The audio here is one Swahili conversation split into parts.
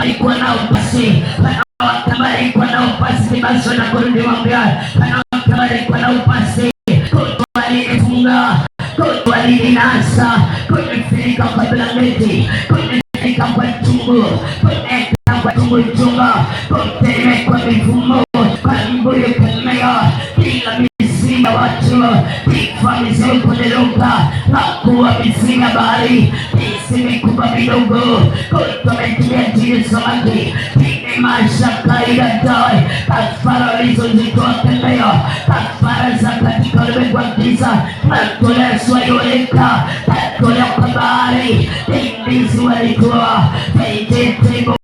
wanaokuwa na upasi, wanaokuwa na upasi basi wanakurudi mwambia, wanaokuwa na upasi kutualifunga, kutualinasa, kunifika kwa blanketi, kunifika kwa chungu, kunifika kwa chungu chunga, kutelekwa mifumo, kwa mbuyu kemea, bila misinga watu, tifa mizimu kuneluka, hakuwa misinga bahari, misimi kubwa midogo, kutumetumia jini samaki, jini mashaka ilatoi, kafara ulizozitoa kemea, kafara za katika ulimwengu wa giza, matolea swayoleka, matolea kwa bahari, indizi walitoa, vegetable,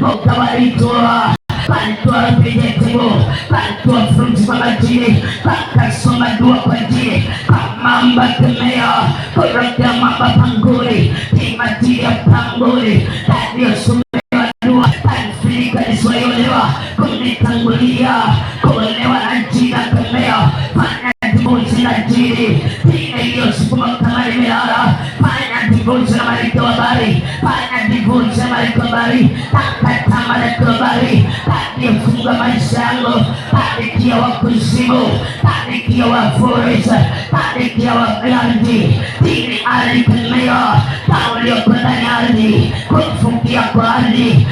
moka walitoa, Pantua vegetable, pantua fruits kwa majini, pakasoma dua kwa jini, kamamba kemea, kurotea mamba panguri, imajini ya panguri, tadio sumewa dua, panfilika niswayolewa, kunitangulia, kuolewa na jina kemea, fanya divozi na jini, jini hiyo sukuma kama nimelara, fanya divozi na malika wa bari, fanya divozi na malika wa bari, takatama na bari, funga maisha yangu, barikia wa kuzimu, barikia wa forest, barikia wa ardhi, dini ardhi kemea, taulio kwa ndani ardhi, kufungia kwa ardhi,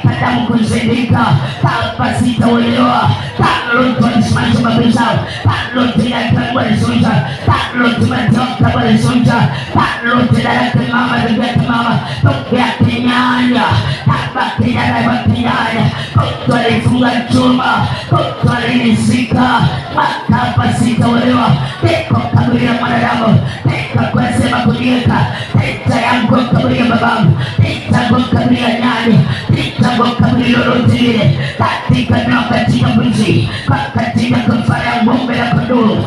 kadamu kuzindika, tapa sita ulewa, taklotu walisimamisha mabizao, taklotu ya kama walisonja, taklotu matoka walisonja, taklotu ya mama, mama, tokea kenyanya, tapa kenyanya, kutu alifunga chuma, kutu alinisika, makapa sita ulewa, teko kaburi ya mwanadamu, teka kwa sema kunieka, teka yangu kaburi ya babangu, teka kwa kaburi ya nyani, teka kwa kaburi lolote lile, katika na katika mwizi, katika kafara ya ng'ombe na kondoo,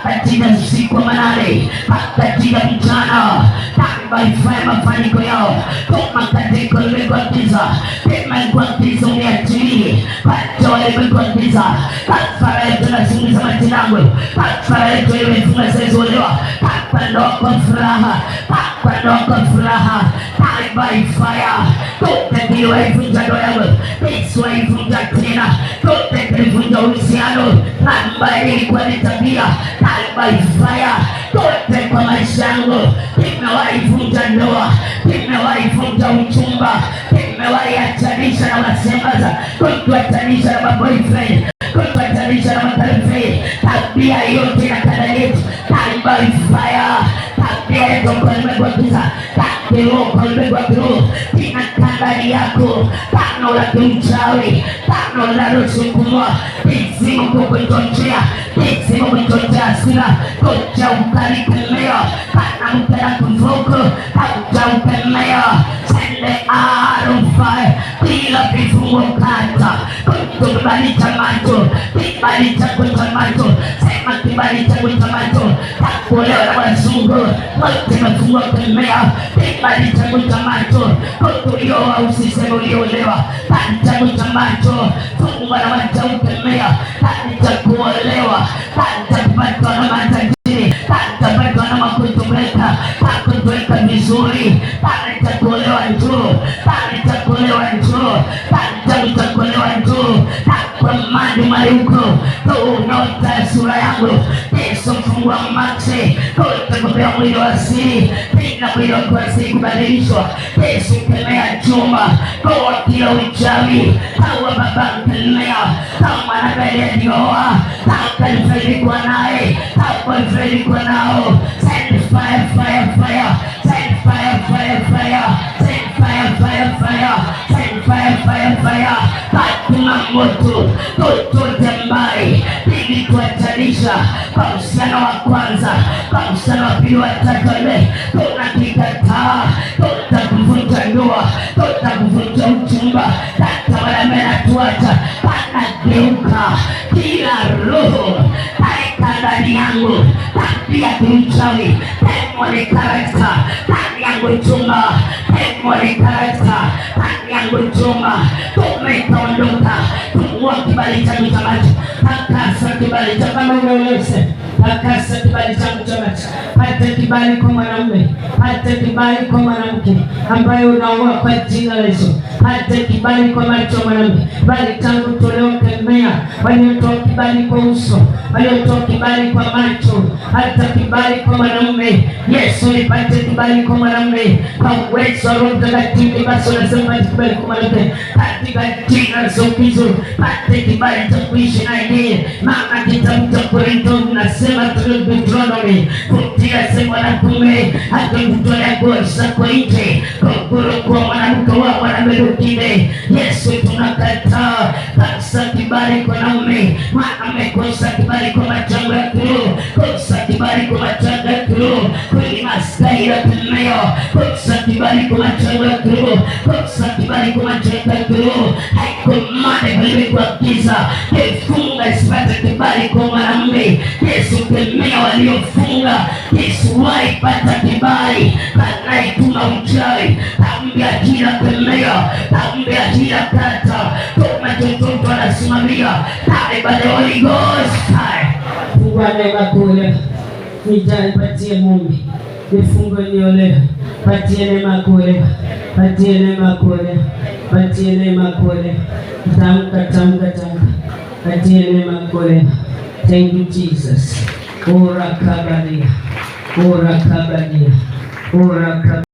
katika usiku wa manane, katika mchana, takibaifaya mafaniko yao, kama katika ulimwengu wa giza, ulimwengu wa giza uniachilie, katika ulimwengu wa giza, kafara yetu na simu za matinangu, kafara yetu imefunga saizi ulewa, kakwa ndoa kwa furaha, kakwa ndoa kwa furaha, takibaifaya, tutekiwa ifunja ndoa yangu, Iswa ifunja tena, tutekifunja uhusiano, ambaye ilikuwa ni tabia, takibaifaya, tote kwa maisha yangu, nimewaifunja ndoa, nimewaifunja uchumba, nimewaiachanisha na wasembaza, kutuachanisha na maboyfriend, kutuachanisha na maboyfriend, tabia yote na kada yetu, takibaifaya, tabia yetu kwa ulimwengu wa giza, takiro kwa ulimwengu wa kiroho, tinakandani yako, tano la kimchawi, tano la rusukumwa, tizimu kukuchochea, tizimu kuchochea hasira, kucha ukali kemea, kana mkera kufuku, kucha ukemea, sende arufai, bila vifungo kata, kutubali chamacho, kibali chako chamacho, sema kibali chako chamacho, takulewa na wazungu, wote mafungwa kemea, kibali chako chamacho, kutuyoa usiseme uliolewa, kibali chako chamacho, fungwa na wazungu kemea, kibali chako kuolewa, kibali chako kupatwa na matajiri, kupatwa na makutubeka, kutuweka vizuri, kibali chako kuolewa njoo, kibali chako kuolewa njoo, kibali chako kuolewa njoo, kwa mandi mariuko, unota sura yangu, Yesu fungua maksi, kutakupea mwili wa siri, pina mwili wa siri kubadilishwa, Yesu kemea chuma, kwa kila uchawi, hawa baba kemea, kama nabele nioa, taka nifedikwa nae, taka nifedikwa nao, send fire, fire, fire, send fire, fire, fire, send fire, fire, fire, send fire, fire, fire, patuna moto, tutote mbali, ili kuatanisha, kwa uhusiano wa kwanza, kwa uhusiano wa pili wa tatu le, tunakikataa, tutakuvunja ndoa, tutakuvunja uchumba, hata wale amenatuacha, panageuka, kila roho, taika ndani yangu, tabia kimchawi, demoni karakta, ndani yangu chumba, Hemolikarata yangu chuma tumekaondoka. Fungua kibali changu cha macho, takasa kibali cha kama unaeleze, takasa kibali changu cha macho. Pata kibali kwa mwanamume, pata kibali kwa mwanamke ambaye unaoa kwa jina la Yesu. Pata kibali kwa macho ya mwanamume, bali tangu toleo kemea waliotoa kibali kwa uso, waliotoa kibali kwa macho, hata kibali kwa mwanamume. Yesu nipate kibali kwa mwanamume kwa uwezo wa Roho Mtakatifu. Basi unasema pate kibali kwa mwanamke katika jina la Yesu. Pate kibali cha kuishi na yeye, maana kitabu cha Korintho nasema Deuteronomy kutia sema na kume hata kutolea kosa kwa nje kwa mwanamke wa mwanamume. Yesu tunakataa kabisa kibali kwa naume, maana amekosa kibali kwa machango ya kiroho, kosa kibali kwa machango ya kiroho, kweli maskari ya kumeo, kosa kibali kwa machango ya kiroho, kosa kibali kwa machango ya kiroho. Haikomane bali kwa giza, kifunga isipate kibali kwa mwanamume. Yesu kemea waliofunga, Yesu waipata kibali, anaituma uchawi, tambia jina kemea, tambia jina kata, kama chochote anasimamia, by the Holy Ghost. Fungua neema kule, nijapatie Mungu, nifungue niolea, patie neema kule, patie neema kule, patie neema kule, tamka, patie neema kule. Thank you Jesus. Ora kabadia, ora kabadia, ora kabadia.